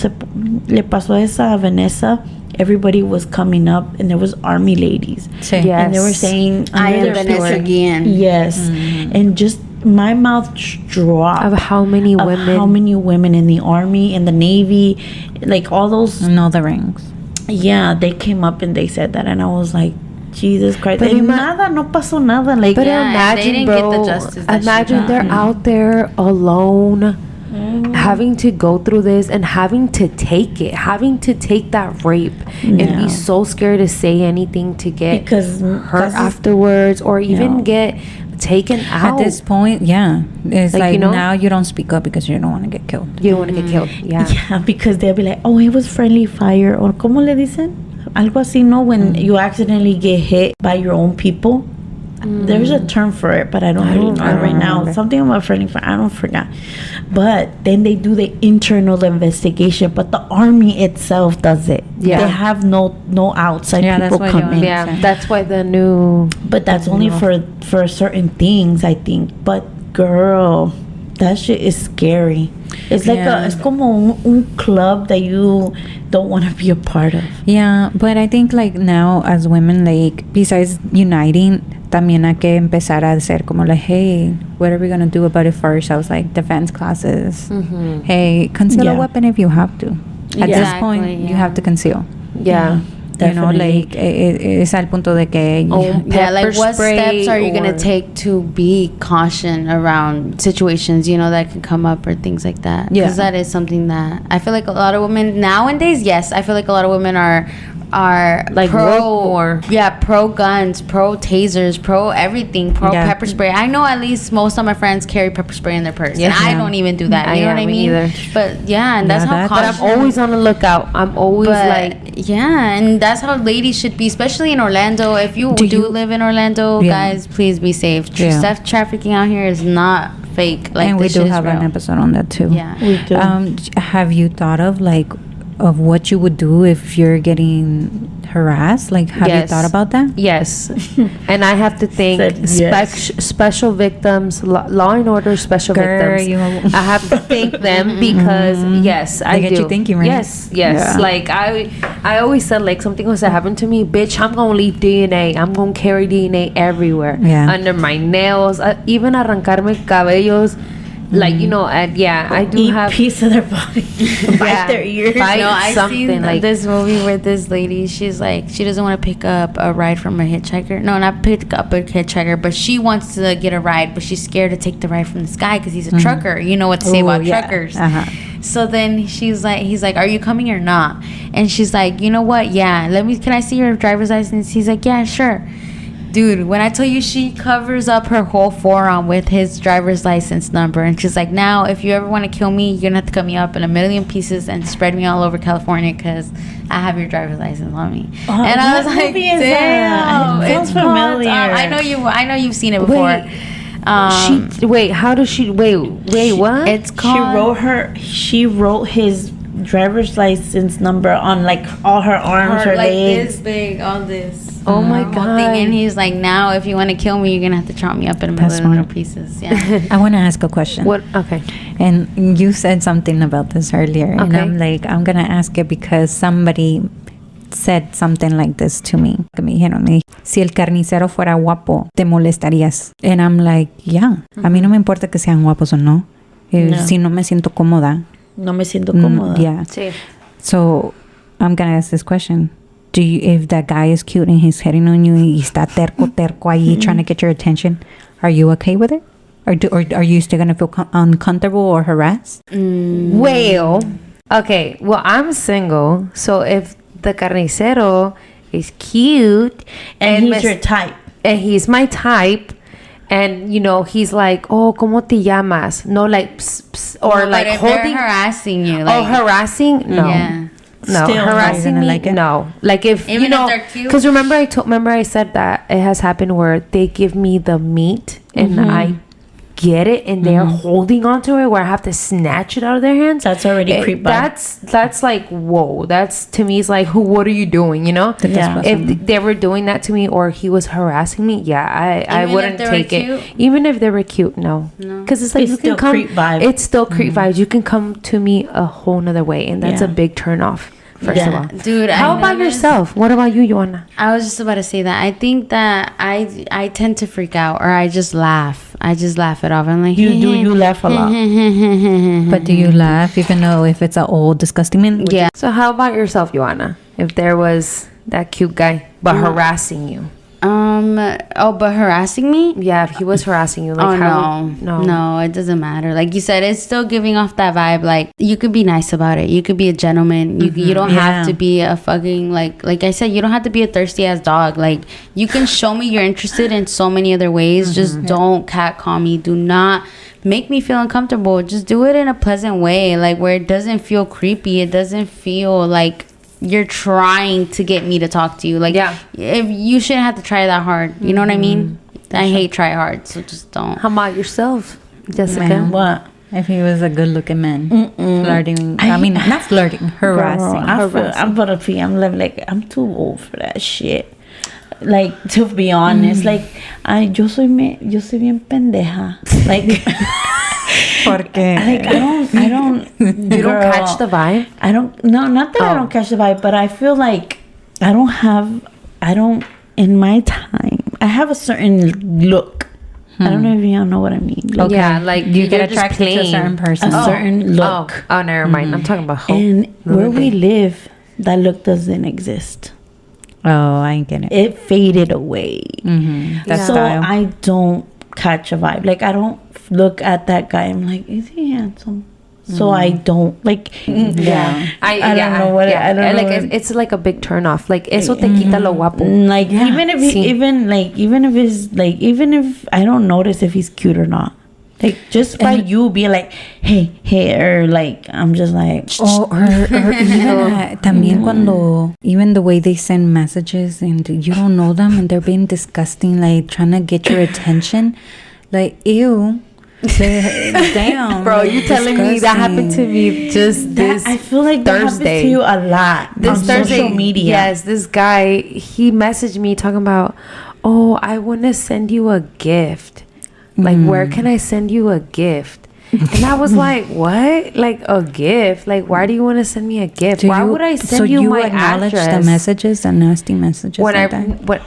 le pasó esa a Vanessa, everybody was coming up and there was Army ladies, and they were saying, "I am Vanessa again." And just my mouth dropped of how many women in the Army, in the Navy, like all those, and all the ranks. They came up and they said that, and I was like, Jesus Christ. But no pasó nada. Like, but imagine, bro, get the justice imagine they're out there alone, having to go through this and having to take that rape and be so scared to say anything to get hurt afterwards, or even get taken out. At this point, it's like now you don't speak up because you don't want to get killed. You don't want to get killed. Yeah, because they'll be like, "Oh, it was friendly fire," or ¿cómo le dicen? Algo así, no? When you accidentally get hit by your own people. There's a term for it, but I don't know right now. Something about friendly fire. I don't forget. But then they do the internal investigation, but the Army itself does it. They have no outside people come in. That's why the new. But that's only for certain things, I think. But girl, that shit is scary. It's like it's como un club that you don't want to be a part of. Yeah, but I think like now as women, like besides uniting, también hay que empezar a hacer como like, hey, what are we gonna do about it for ourselves? Like defense classes. Hey, conceal a weapon if you have to. At this point, you have to conceal. Definitely. Like es al punto de que like what steps are you gonna take to be caution around situations that can come up or things like that, because that is something that I feel like a lot of women nowadays, I feel like a lot of women are like pro guns, pro tasers, pro everything, pro pepper spray. I know at least most of my friends carry pepper spray in their purse, and I don't even do that. You know what I mean? Either. But and that's how. But I'm always on the lookout. I'm always and that's how ladies should be, especially in Orlando. If you do live in Orlando, guys, please be safe. Sex trafficking out here is not fake. Like, and we this do shit is have an real. episode on that too. Yeah. We do. Have you thought of of what you would do if you're getting harassed? Like, have you Yes. thought about that? Yes. And I have to thank Said yes. special victims, law and order special Girl, victims. I have to thank them because yes, I get do. you thinking, right? Yes. Yeah. Like I always said, like, something was to happen to me, bitch, I'm gonna leave DNA. I'm gonna carry DNA everywhere. Yeah. Under my nails, even arrancarme cabellos. Like, you know, I do Eat have piece of their body. Bite their ears. Bite No, I something seen like this movie where this lady, she's like, she doesn't want to pick up a ride from a hitchhiker. No, not pick up a hitchhiker, but she wants to get a ride, but she's scared to take the ride from this guy because he's a trucker. You know what to say Ooh, about yeah. truckers. Uh-huh. So then he's like, are you coming or not? And she's like, you know what? Yeah, can I see your driver's license? He's like, yeah, sure. Dude, when I tell you, she covers up her whole forearm with his driver's license number. And she's like, now, if you ever want to kill me, you're going to have to cut me up in a million pieces and spread me all over California because I have your driver's license on me. And I was like, damn. It sounds It's familiar. I know you've seen it before. how does she wait, what? It's called... She wrote his driver's license number on, like, all her arms, her like legs. this big, all this. Oh my whole God. thing. And he's like, now, if you want to kill me, you're going to have to chop me up in a That's million little smart. pieces. Yeah. I want to ask a question. What? Okay. And you said something about this earlier, and Okay. I'm like, I'm gonna ask it because somebody said something like this to me. Que me dijeron, si el carnicero fuera guapo, te molestarías. And I'm like, yeah. A mí no me importa que sean guapos o no. No. Si no me siento cómoda. No me siento cómoda. Yeah. Sí. So I'm gonna ask this question. Do you, if that guy is cute and he's hitting on you y está terco ahí trying to get your attention, are you okay with it? Or are you still gonna feel uncomfortable or harassed? Well, okay. Well, I'm single, so if the carnicero is cute And he's your type. and he's my type, and you know he's like, oh, ¿cómo te llamas? No, like, pss, pss, or But like if they're holding, harassing you, or like, harassing. No, yeah. no, Still not harassing gonna me. like it? No, like if Even you if know, they're cute? because remember I said that it has happened where they give me the meat and I get it and they're holding onto it where I have to snatch it out of their hands. That's already creep by. That's like, whoa. That's, to me, is like, what are you doing? You know? Yeah. If they were doing that to me or he was harassing me, yeah, I Even if wouldn't they were take cute? it. Even if they were cute, no. Because it's like, It's you still can come. creep vibe. It's still creep vibes. You can come to me a whole nother way, and that's Yeah. a big turn off. First of Yeah. all, Dude, how I about noticed- yourself? What about you, Joanna? I was just about to say that. I think that I tend to freak out or I just laugh. I just laugh it off. I'm like, You laugh a lot. But do you laugh even though if it's an old disgusting man? Yeah. So how about yourself, Joanna? If there was that cute guy but harassing you, But harassing me? yeah, if he was harassing you, like, Oh how no, it doesn't matter. Like you said, it's still giving off that vibe. Like you could be nice about it. You could be a gentleman. You don't have Yeah. to be a fucking like I said. You don't have to be a thirsty ass dog. Like you can show me you're interested in so many other ways. Just don't catcall me. Do not make me feel uncomfortable. Just do it in a pleasant way, like where it doesn't feel creepy. It doesn't feel like you're trying to get me to talk to you. Like, Yeah. if you shouldn't have to try that hard. You know what I mean? I hate try hard, so just don't. How about yourself, Jessica? Man. What? If he was a good looking man, flirting. I mean, not flirting, harassing. I'm gonna be. I'm like I'm too old for that shit. Like, to be honest, like yo soy bien pendeja. Like, Porque like I don't. You don't catch the vibe? I don't. No, not that I don't catch the vibe, but I feel like I don't. In my time, I have a certain look. I don't know if y'all know what I mean. Like, Yeah, like you get you're just attracted to a plain. certain person. a certain look. Oh, never mind. I'm talking about hope. And where we live, that look doesn't exist. Oh, I get it. It faded away. That So style. I don't catch a vibe. Like, I don't look at that guy. I'm like, is he handsome? So I don't like. Yeah, I don't know what. I don't know. Like, it's like a big turn off. Like, eso te quita lo guapo. Like, even if Sí. even if I don't notice if he's cute or not. Like, just by you being like, hey, or like, I'm just like, Or even también cuando even the way they send messages and you don't know them and they're being disgusting, like trying to get your attention, like ew. Damn, Bro, you telling me that happened to me just this I feel like that happens Thursday. to you a lot This on Thursday, social media. yes, this guy, he messaged me talking about, oh, I want to send you a gift. Like, where can I send you a gift? And I was like, what? Like, a gift? Like, why do you want to send me a gift? Why would I send you my acknowledge address? the messages, the nasty messages When like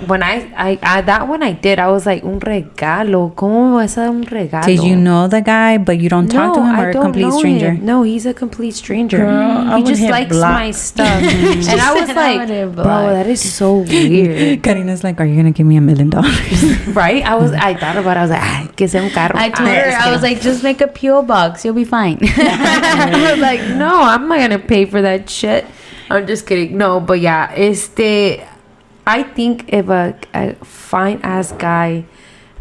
when I that one I did, I was like, un regalo. ¿Cómo vas a dar un regalo? Did you know the guy, but you don't talk to him, or a complete stranger? No, he's a complete stranger. Girl, I he would just hit likes block. my stuff. And I was like, bro, that is so weird. Karina's like, are you gonna give me $1 million? Right? I thought about it. I was like, ay, que sea un carro. I told her, I was like, just make a P.O. box. You'll be fine. I was like, no, I'm not gonna pay for that shit. I'm just kidding. No, but yeah, I think if a fine ass guy,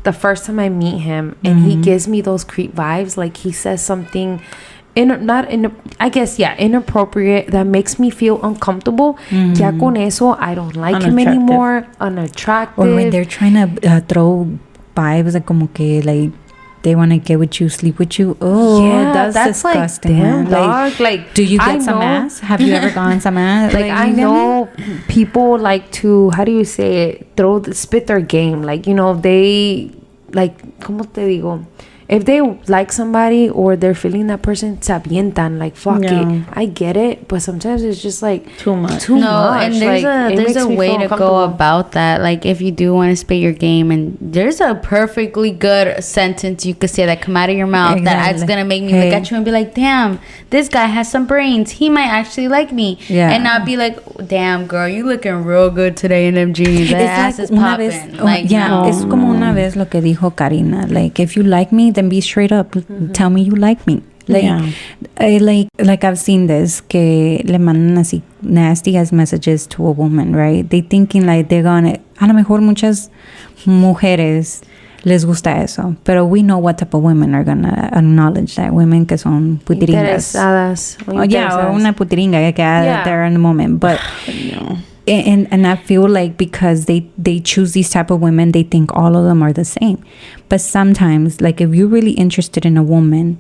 the first time I meet him and he gives me those creep vibes, like he says something inappropriate that makes me feel uncomfortable, ya con eso I don't like him anymore. Unattractive. Or when they're trying to throw vibes like como que like they want to get with you, sleep with you. Oh, yeah, that's disgusting. Like, damn, man. dog. Like, do you get some ass? Have you ever gotten some ass? Like, I know people like to, how do you say it? Spit their game. Like, you know, they, like, ¿cómo te digo? If they like somebody or they're feeling that person, se avientan. Like, fuck it. I get it. But sometimes it's just like too much. And there's a way to go about that. Like, if you do want to spit your game, and there's a perfectly good sentence you could say that come out of your mouth that's going to make me look at you and be like, damn, this guy has some brains. He might actually like me. Yeah. And not be like, damn, girl, you looking real good today in them jeans. That ass is popping. Like, no. Es como una vez lo que dijo Karina. Like, if you like me, then be straight up. Tell me you like me. Like, like I've seen this, que le mandan así nasty as messages to a woman, right? They thinking like they're gonna, a lo mejor muchas mujeres les gusta eso, pero we know what type of women are gonna acknowledge that. Women que son putiringas. Or una putiringa que there in the moment. But and I feel like because they choose these type of women, they think all of them are the same. But sometimes, like, if you're really interested in a woman,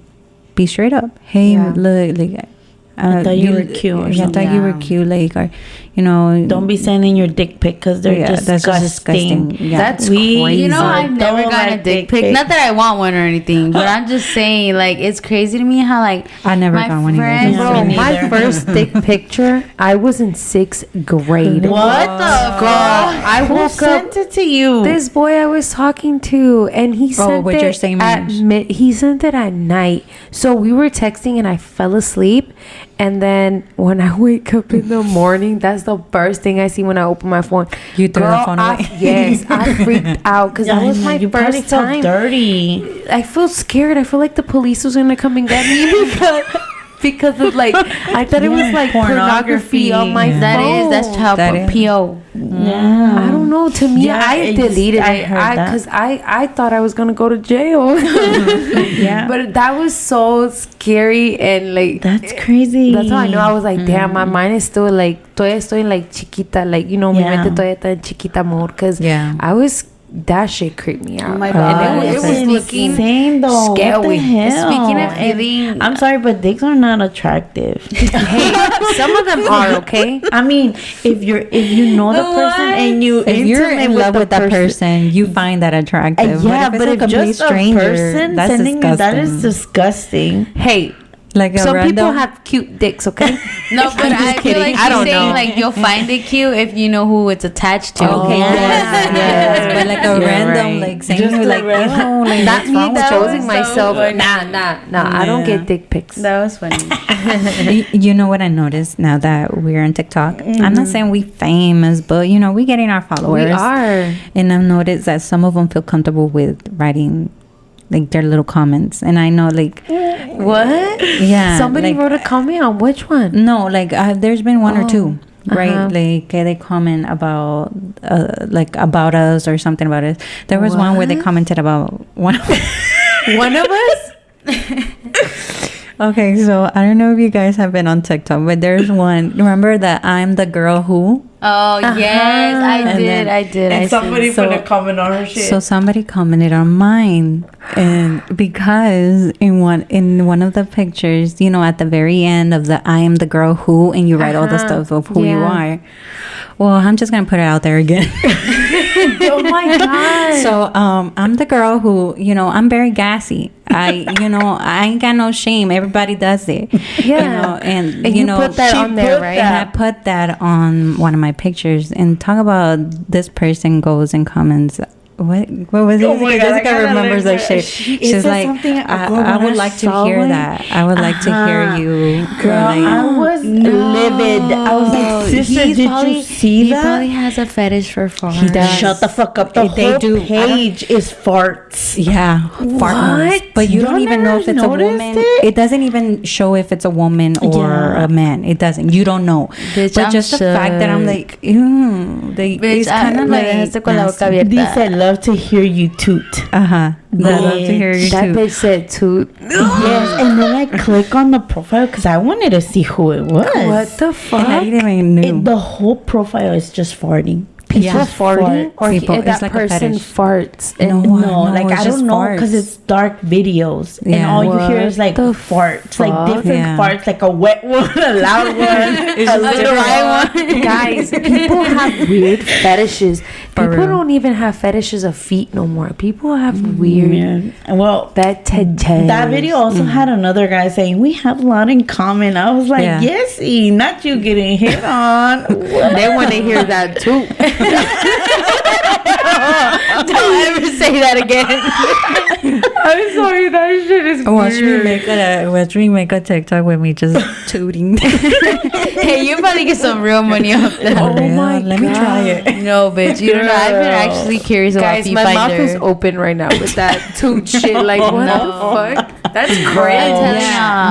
be straight up. Hey, look, like, I thought you were cute. Or I thought you were cute. Like, or, you know, don't be sending your dick pic because they're disgusting. Yeah. That's crazy. You know, I've never gotten a dick pic. Not that I want one or anything, but I'm just saying, like, it's crazy to me how, like, I never got one either. Bro, my first dick picture, I was in 6th grade. What the girl? I woke sent it to you. This boy I was talking to, and he sent with your same age. He sent it at night. So we were texting, and I fell asleep. And then when I wake up in the morning, that's the first thing I see when I open my phone. You threw the phone away? Yes, I freaked out because that was my first time. Dirty. I feel scared. I feel like the police was gonna come and get me because of like I thought it was like pornography on my phone. That's child P.O. Yeah. I don't know. To me, I deleted it because I thought I was gonna go to jail. Yeah, but that was so scary and like that's crazy. That's how I know. I was like, damn, my mind is still like todavía estoy like chiquita, like, you know, mi mente todavía está en chiquita amor because I was. That shit creeped me out. Oh my god, and it was looking insane though. scary. What the hell? Speaking of feeling, I'm sorry, but dicks are not attractive. Hey, some of them are, okay. I mean, if you know the person and if you're in love with that person, you find that attractive. But if just a person that's sending you that is disgusting. Hey. Like some people have cute dicks, okay? No, but I feel like she's saying like you'll find it cute if you know who it's attached to. Okay, yes. But like a random, like saying just like, oh, like not me exposing myself. Nah. I don't get dick pics. That was funny. You know what I noticed now that we're on TikTok? I'm not saying we famous, but you know, we getting our followers. We are. And I've noticed that some of them feel comfortable with writing like their little comments, and I know like what? Yeah, somebody like, wrote a comment on which one? No, like there's been one or two, right? Like they comment about like about us or something about us. There was one where they commented about one of one of us. Okay, so I don't know if you guys have been on TikTok, but there's one. Remember that I'm the girl who? Oh yes, I did. And I somebody see. put a comment on her shit. So somebody commented on mine, and because in one of the pictures, you know, at the very end of the "I am the girl who," and you write all the stuff of who you are. Well, I'm just gonna put it out there again. Oh my god! So I'm the girl who, you know, I'm very gassy. I ain't got no shame. Everybody does it. Yeah. You know, and you know, put that on there, right? And I put that on one of my pictures. And talk about this person goes and comments. What was it? Oh my God, Jessica remembers that shit. She's like, I would like to hear that. I would like to hear you. Girl, like, I was livid. I was like, sister, did you see that? He probably has a fetish for farts. He does. Shut the fuck up. The whole page is farts. Yeah, fart noise. But you don't even know if it's a woman. It doesn't even show if it's a woman or a man. It doesn't. You don't know. Bitch, but just the fact that I'm like, ew, it's kind of like. Dice, love to hear you toot. I love to hear you That toot. bitch said toot. Yes, and then I click on the profile because I wanted to see who it was. What the fuck? And I didn't even know. The whole profile is just farting. People farting, or People, that it's like a person fetish. farts. No, No, like it's I just don't know farts. because it's dark videos and Yeah. all you hear What is like the farts, like fuck? different Yeah. farts, like a wet one, a loud one, a dry one. Guys, people have weird fetishes. For People real. don't even have fetishes of feet no more. People have weird Yeah. Well, fetishes. that video also had another guy saying we have a lot in common. I was like, Yeah. yes, not you getting hit on. They want to hear that too. Don't ever say that again. I'm sorry, that shit is Watch me make a TikTok with me just tooting. Hey, you probably get some real money off that. Oh my Let me try it. No, bitch. You don't know. I've been actually curious about Guys, my mouth Finder. is open right now with that toot shit. Like, what the fuck? That's crazy.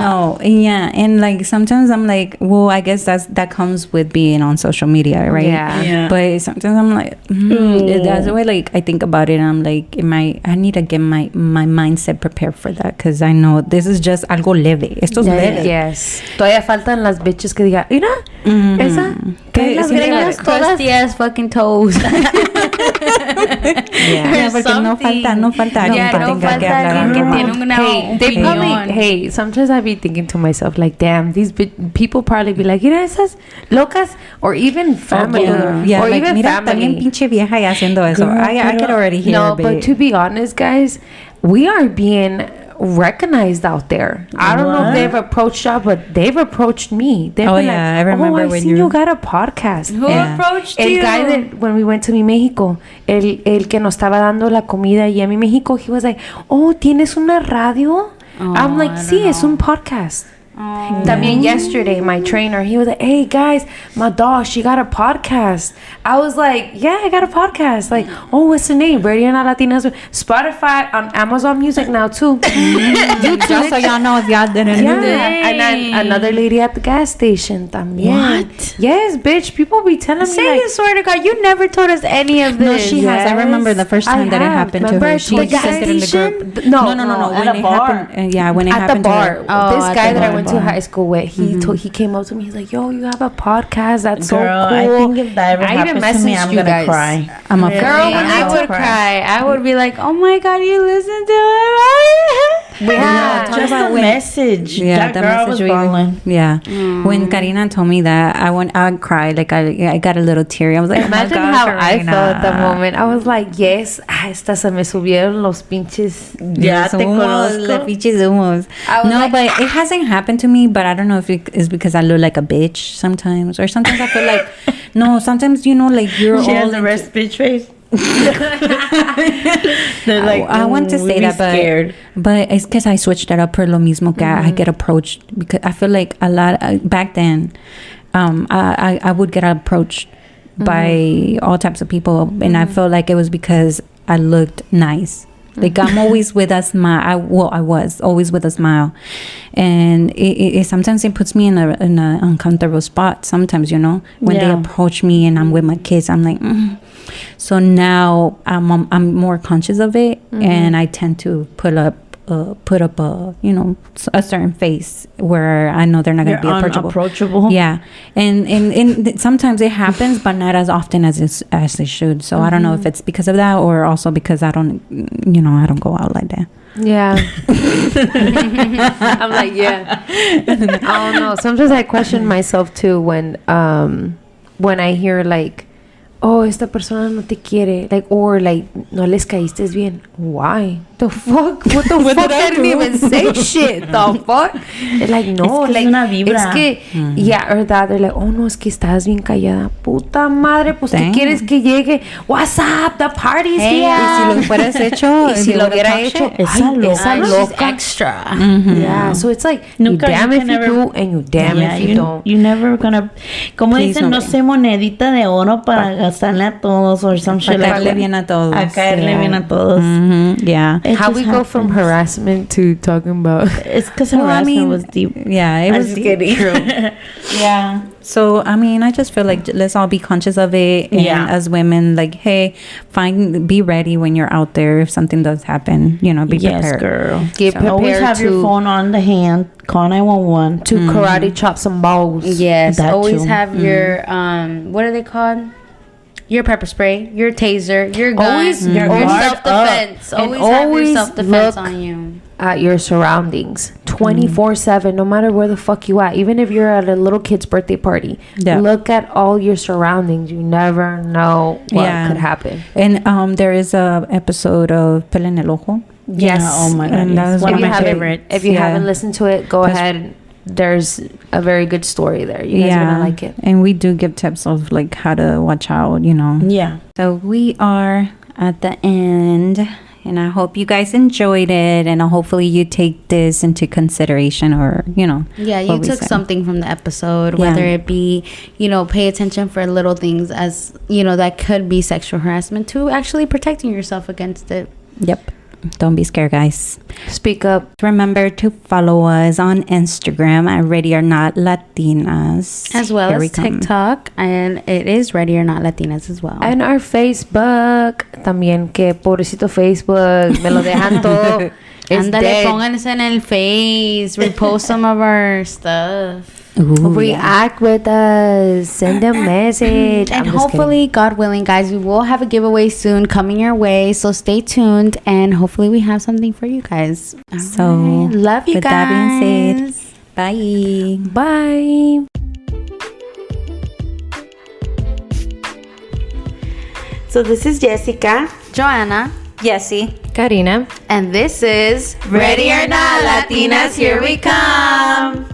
No, yeah, and like sometimes I'm like, well, I guess that comes with being on social media, right? Yeah. But sometimes I'm like, that's the way. Like I think about it, and I'm like, I need to get my mindset prepared for that because I know this is just algo leve. Esto es leve. Yes. Todavía faltan las bitches que digan, mira, esa, que las greñas todas. Crusty ass fucking toes. Yeah, porque no falta alguien Yeah, que no tenga que falta hablar alguien que algo. tiene una Hey, they opinión. probably, sometimes I be thinking to myself, like, damn, these people probably be like, mira esas locas, or even family, Yeah, or like, even mira, también family. pinche vieja y haciendo eso. Girl, I could already hear No, it. but to be honest, guys, we are being recognized out there. I don't know if they've approached y'all, but they've approached me. They've been yeah, like, I remember I've when seen you- you got a podcast. Who Yeah. approached El you? guy that when we went to Mi México, el que nos estaba dando la comida y a Mi México, he was like, oh, ¿tienes una radio? I'm like, sí, es un podcast. También yesterday, my trainer, he was like, hey guys, my dog, she got a podcast. I was like, yeah, I got a podcast. Like, oh, what's the name? Brady and Latinas. Spotify, on Amazon Music now too. Just so y'all know if y'all didn't Yeah, know. and then another lady at the gas station también. What? Yes, bitch, people be telling me Say like, you swear to God, you never told us any of this. No, she has. I remember the first time that it happened to her. She Remember sent it in the group. No, No. at When a it bar. happened, yeah, when it at the happened to bar. her. Oh, This at guy the that I bar. went to high school with, he came up to me. He's like, "Yo, you have a podcast? That's Girl, so cool." I think if that ever I even happens to me, messaged I'm you gonna guys. cry. I'm a Girl, when I I would would cry, I would be like, "Oh my God, you listen to it!" We had Just a message. Yeah, That girl was bawling. Yeah, when Karina told me that, I cried. Like I got a little teary. I was like, Imagine oh my God, how I Karina. felt at the moment. I was like, yes, hasta se me subieron los pinches. Ya te Humos, le conozco. pinches humos. I was No, like- but it hasn't happened to me. But I don't know if it is because I look like a bitch sometimes, or sometimes I feel like no. Sometimes like you're She all has the into- rest bitch face. They're like, I want to "Mm, say we that, scared." but it's because I switched it up for lo mismo que I get approached because I feel like a lot back then, I would get approached by all types of people, and I felt like it was because I looked nice. Like I'm always with a smile. I was always with a smile, and it sometimes it puts me in a uncomfortable spot. Sometimes when they Yeah. approach me and I'm with my kids, I'm like. So now I'm more conscious of it, and I tend to put up put up a certain face where I know they're not going to be approachable. Yeah, and sometimes it happens, but not as often as they should. So I don't know if it's because of that or also because I don't go out like that. Yeah. I'm like, yeah. I don't know. Sometimes I question myself too when I hear like, oh, esta persona no te quiere, like, or like, no les caíste bien. Why? The fuck? What the fuck? I didn't even say shit. The fuck? It's like, no, es que like, es una vibra. es que, yeah, or that, they're like, oh, no, es que estás bien callada. Puta madre, pues tú quieres que llegue. What's up? The party's here. Y si lo hubieras hecho, y si lo hubiera hecho, esa loca. Extra. Yeah, so it's like, you damn if you do and you damn if you don't. You never gonna, como dicen, no sé, monedita de oro para gastarle a todos or some shit. Para caerle bien a todos. A caerle bien a todos. Yeah. How we go from harassment to talking about... It's because harassment was deep. Yeah, it was deep. True. Yeah. So, I mean, I just feel like let's all be conscious of it. And as women, like, hey, be ready when you're out there. If something does happen, be prepared. Yes, girl. Get prepared. Always have your phone on the hand. Call 911. To karate chop some balls. Yes. That Always too. have your, what are they called? Your pepper spray, your taser, your gun, Always your guard self-defense. up. Always And have your always self-defense look on you. At your surroundings 24/7, no matter where the fuck you at. Even if you're at a little kid's birthday party, look at all your surroundings. You never know what could happen. And there is a episode of Pela en el Ojo. Yes. Oh my god. And that was one of my haven't- favorites. If you haven't listened to it, go ahead. There's a very good story there. You guys are gonna like it. And we do give tips of like how to watch out, Yeah. So we are at the end, and I hope you guys enjoyed it, and hopefully you take this into consideration, or Yeah, you took something from the episode, whether it be, pay attention for little things as, that could be sexual harassment, to actually protecting yourself against it. Yep. Don't be scared, guys. Speak up. Remember to follow us on Instagram at Ready or Not Latinas. As well as TikTok. And it is Ready or Not Latinas as well. And our Facebook. También, que pobrecito Facebook. Me lo dejan todo. Ándale, pónganse en el face. Repost some of our stuff. React with us. Send a message. And hopefully, God willing, guys, we will have a giveaway soon coming your way. So stay tuned. And hopefully we have something for you guys. So, love you with guys. that being said, bye. Bye. So this is Jessica. Joanna. Jessie. Karina. And this is Ready or Not Latinas, here we come.